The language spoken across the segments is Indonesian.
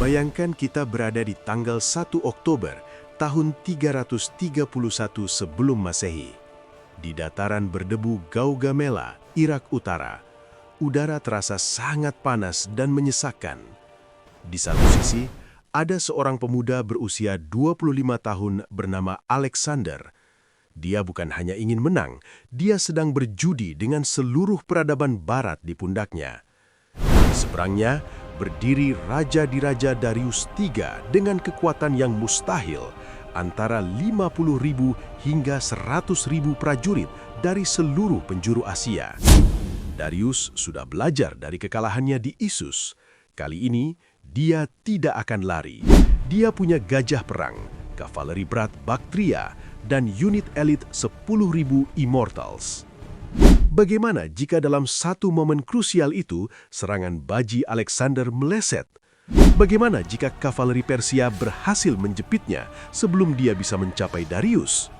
Bayangkan kita berada di tanggal 1 Oktober tahun 331 sebelum Masehi. Di dataran berdebu Gaugamela, Irak Utara, udara terasa sangat panas dan menyesakkan. Di satu sisi, ada seorang pemuda berusia 25 tahun bernama Alexander. Dia bukan hanya ingin menang, dia sedang berjudi dengan seluruh peradaban barat di pundaknya. Di seberangnya, berdiri Raja Diraja Darius III dengan kekuatan yang mustahil, antara 50.000 hingga 100.000 prajurit dari seluruh penjuru Asia. Darius sudah belajar dari kekalahannya di Issus. Kali ini, dia tidak akan lari. Dia punya gajah perang, kavaleri berat Bactria, dan unit elit 10.000 Immortals. Bagaimana jika dalam satu momen krusial itu, serangan baji Alexander meleset? Bagaimana jika kavaleri Persia berhasil menjepitnya sebelum dia bisa mencapai Darius?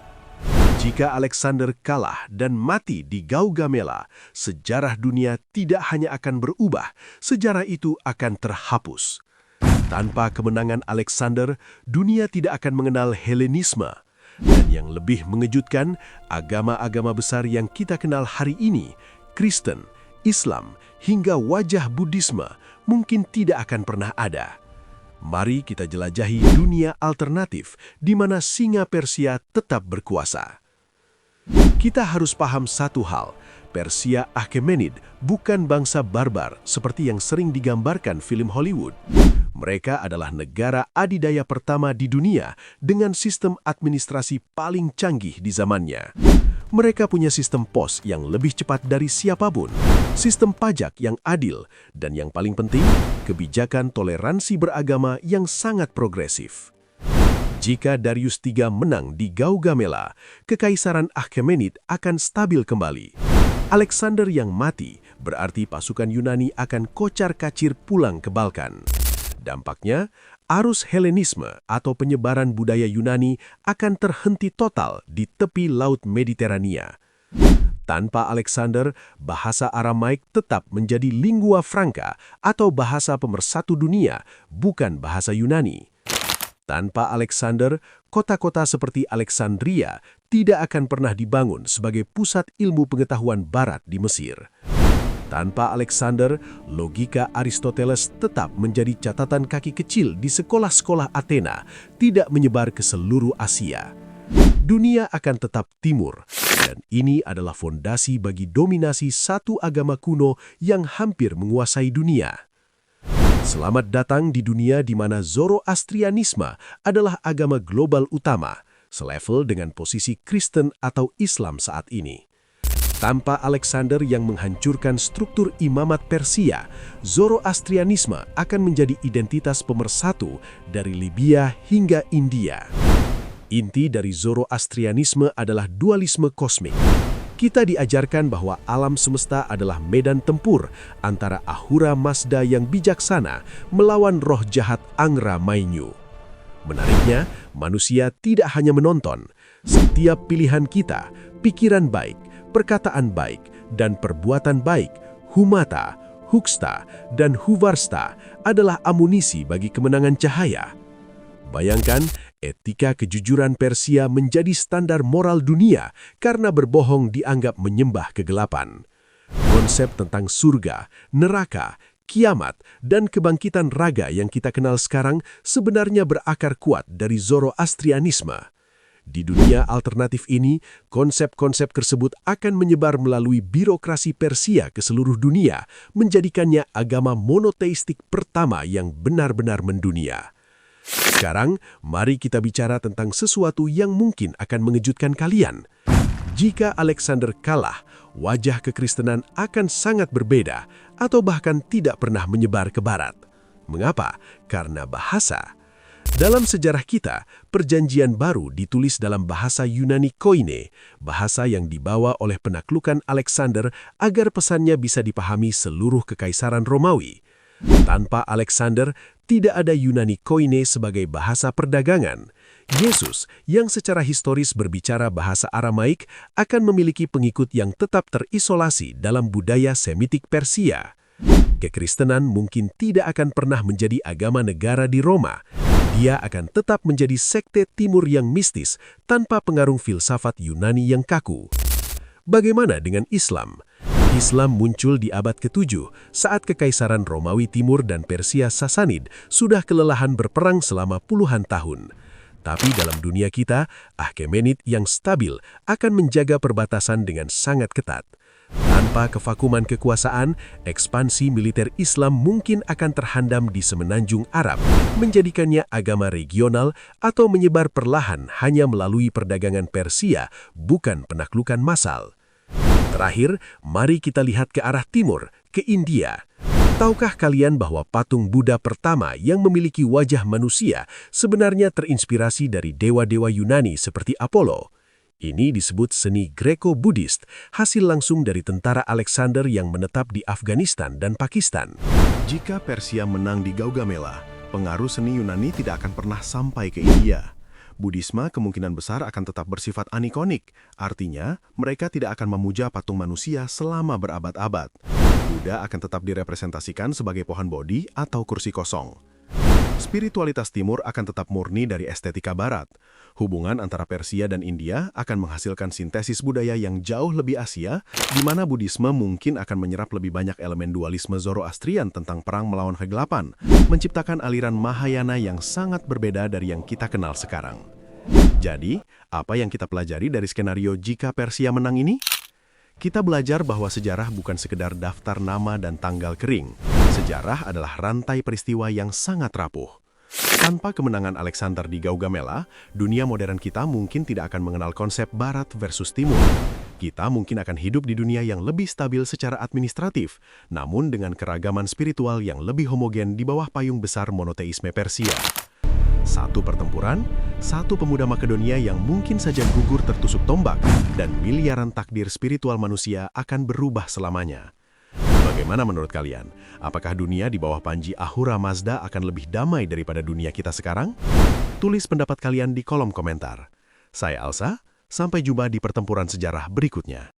Jika Alexander kalah dan mati di Gaugamela, sejarah dunia tidak hanya akan berubah, sejarah itu akan terhapus. Tanpa kemenangan Alexander, dunia tidak akan mengenal Helenisme. Dan yang lebih mengejutkan, agama-agama besar yang kita kenal hari ini, Kristen, Islam, hingga wajah Buddhisme, mungkin tidak akan pernah ada. Mari kita jelajahi dunia alternatif di mana singa Persia tetap berkuasa. Kita harus paham satu hal, Persia Achaemenid bukan bangsa barbar seperti yang sering digambarkan film Hollywood. Mereka adalah negara adidaya pertama di dunia dengan sistem administrasi paling canggih di zamannya. Mereka punya sistem pos yang lebih cepat dari siapapun, sistem pajak yang adil, dan yang paling penting, kebijakan toleransi beragama yang sangat progresif. Jika Darius III menang di Gaugamela, kekaisaran Achaemenid akan stabil kembali. Alexander yang mati berarti pasukan Yunani akan kocar-kacir pulang ke Balkan. Dampaknya, arus Helenisme atau penyebaran budaya Yunani akan terhenti total di tepi Laut Mediterania. Tanpa Alexander, bahasa Aramaik tetap menjadi lingua franca atau bahasa pemersatu dunia, bukan bahasa Yunani. Tanpa Alexander, kota-kota seperti Alexandria tidak akan pernah dibangun sebagai pusat ilmu pengetahuan barat di Mesir. Tanpa Alexander, logika Aristoteles tetap menjadi catatan kaki kecil di sekolah-sekolah Athena, tidak menyebar ke seluruh Asia. Dunia akan tetap timur, dan ini adalah fondasi bagi dominasi satu agama kuno yang hampir menguasai dunia. Selamat datang di dunia di mana Zoroastrianisme adalah agama global utama, selevel dengan posisi Kristen atau Islam saat ini. Tanpa Alexander yang menghancurkan struktur imamat Persia, Zoroastrianisme akan menjadi identitas pemersatu dari Libya hingga India. Inti dari Zoroastrianisme adalah dualisme kosmik. Kita diajarkan bahwa alam semesta adalah medan tempur antara Ahura Mazda yang bijaksana melawan roh jahat Angra Mainyu. Menariknya, manusia tidak hanya menonton. Setiap pilihan kita, pikiran baik, perkataan baik, dan perbuatan baik, humata, huksta, dan huvarsta adalah amunisi bagi kemenangan cahaya. Bayangkan, etika kejujuran Persia menjadi standar moral dunia karena berbohong dianggap menyembah kegelapan. Konsep tentang surga, neraka, kiamat, dan kebangkitan raga yang kita kenal sekarang sebenarnya berakar kuat dari Zoroastrianisme. Di dunia alternatif ini, konsep-konsep tersebut akan menyebar melalui birokrasi Persia ke seluruh dunia, menjadikannya agama monoteistik pertama yang benar-benar mendunia. Sekarang, mari kita bicara tentang sesuatu yang mungkin akan mengejutkan kalian. Jika Alexander kalah, wajah kekristenan akan sangat berbeda atau bahkan tidak pernah menyebar ke barat. Mengapa? Karena bahasa. Dalam sejarah kita, perjanjian baru ditulis dalam bahasa Yunani Koine, bahasa yang dibawa oleh penaklukan Alexander agar pesannya bisa dipahami seluruh kekaisaran Romawi. Tanpa Alexander, tidak ada Yunani Koine sebagai bahasa perdagangan. Yesus, yang secara historis berbicara bahasa Aramaik, akan memiliki pengikut yang tetap terisolasi dalam budaya Semitik Persia. Kekristenan mungkin tidak akan pernah menjadi agama negara di Roma. Dia akan tetap menjadi sekte timur yang mistis tanpa pengaruh filsafat Yunani yang kaku. Bagaimana dengan Islam? Islam muncul di abad ke-7 saat Kekaisaran Romawi Timur dan Persia Sasanid sudah kelelahan berperang selama puluhan tahun. Tapi dalam dunia kita, Achaemenid yang stabil akan menjaga perbatasan dengan sangat ketat. Tanpa kevakuman kekuasaan, ekspansi militer Islam mungkin akan terhandam di semenanjung Arab, menjadikannya agama regional atau menyebar perlahan hanya melalui perdagangan Persia, bukan penaklukan massal. Terakhir, mari kita lihat ke arah timur, ke India. Tahukah kalian bahwa patung Buddha pertama yang memiliki wajah manusia sebenarnya terinspirasi dari dewa-dewa Yunani seperti Apollo? Ini disebut seni Greco-Buddhist, hasil langsung dari tentara Alexander yang menetap di Afghanistan dan Pakistan. Jika Persia menang di Gaugamela, pengaruh seni Yunani tidak akan pernah sampai ke India. Buddhisme kemungkinan besar akan tetap bersifat anikonik, artinya mereka tidak akan memuja patung manusia selama berabad-abad. Buddha akan tetap direpresentasikan sebagai pohon bodhi atau kursi kosong. Spiritualitas timur akan tetap murni dari estetika barat. Hubungan antara Persia dan India akan menghasilkan sintesis budaya yang jauh lebih Asia, di mana Buddhisme mungkin akan menyerap lebih banyak elemen dualisme Zoroastrian tentang perang melawan kegelapan, menciptakan aliran Mahayana yang sangat berbeda dari yang kita kenal sekarang. Jadi, apa yang kita pelajari dari skenario jika Persia menang ini? Kita belajar bahwa sejarah bukan sekedar daftar nama dan tanggal kering. Sejarah adalah rantai peristiwa yang sangat rapuh. Tanpa kemenangan Alexander di Gaugamela, dunia modern kita mungkin tidak akan mengenal konsep Barat versus Timur. Kita mungkin akan hidup di dunia yang lebih stabil secara administratif, namun dengan keragaman spiritual yang lebih homogen di bawah payung besar monoteisme Persia. Satu pertempuran, satu pemuda Makedonia yang mungkin saja gugur tertusuk tombak, dan miliaran takdir spiritual manusia akan berubah selamanya. Bagaimana menurut kalian? Apakah dunia di bawah panji Ahura Mazda akan lebih damai daripada dunia kita sekarang? Tulis pendapat kalian di kolom komentar. Saya Alsa, sampai jumpa di pertempuran sejarah berikutnya.